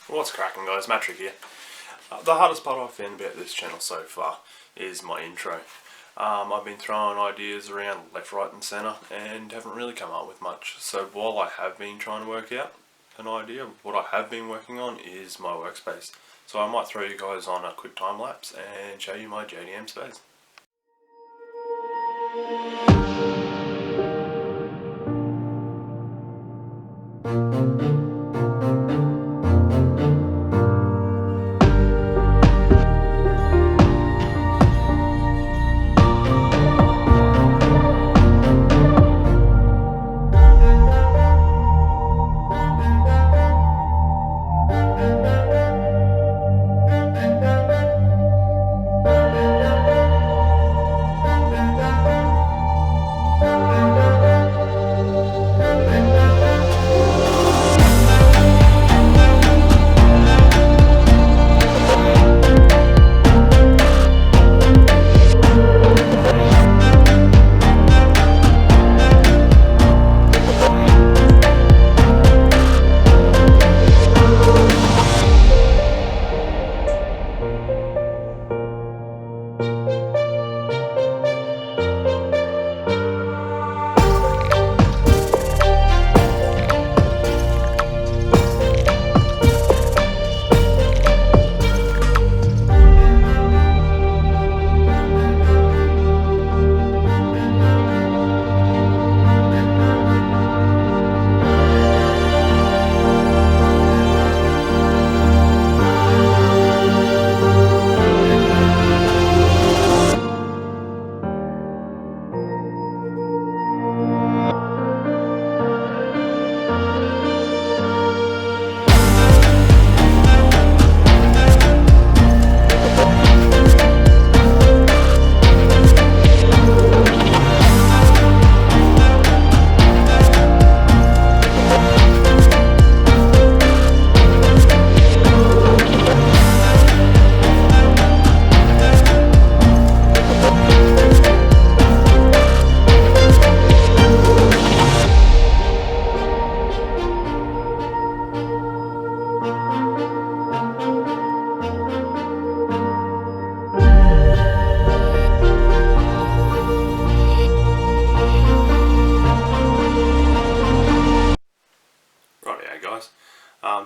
What's cracking, guys? Matric here. The hardest part I've found about this channel so far is my intro. I've been throwing ideas around left, right and centre and haven't really come up with much. So while I have been trying to work out an idea, what I have been working on is my workspace. So I might throw you guys on a quick time lapse and show you my JDM space.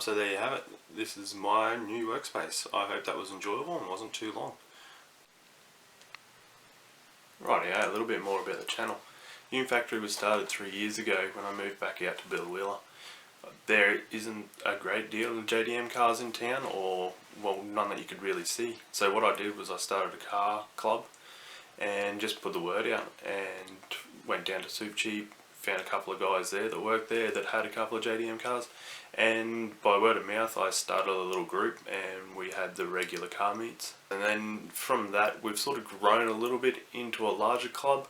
So there you have it. This is my new workspace. I hope that was enjoyable and wasn't too long. Rightio, a little bit more about the channel. Yume Factory was started 3 years ago when I moved back out to Wheeler. There isn't a great deal of JDM cars in town, or well, none that you could really see. So what I did was I started a car club and just put the word out and went down to Soup Cheap, found a couple of guys there that worked there that had a couple of JDM cars, and by word of mouth I started a little group and we had the regular car meets, and then from that we've sort of grown a little bit into a larger club.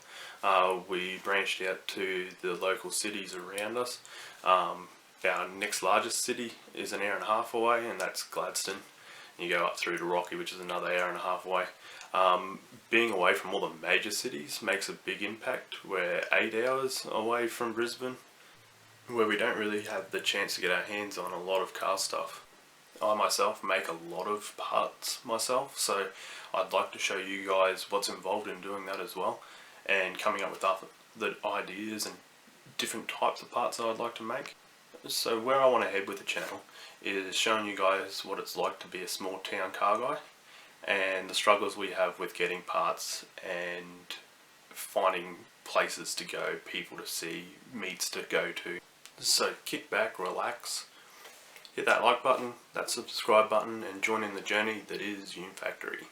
We branched out to the local cities around us. Our next largest city is an hour and a half away, and that's Gladstone. You go up through to Rocky, which is another hour and a half away. Being away from all the major cities makes a big impact. We're 8 hours away from Brisbane, where we don't really have the chance to get our hands on a lot of car stuff. I myself make a lot of parts myself, so I'd like to show you guys what's involved in doing that as well, and coming up with the ideas and different types of parts that I'd like to make. So where I want to head with the channel is showing you guys what it's like to be a small town car guy, and the struggles we have with getting parts and finding places to go, people to see, meets to go to. So kick back, relax, hit that like button, that subscribe button, and join in the journey that is Yume Factory.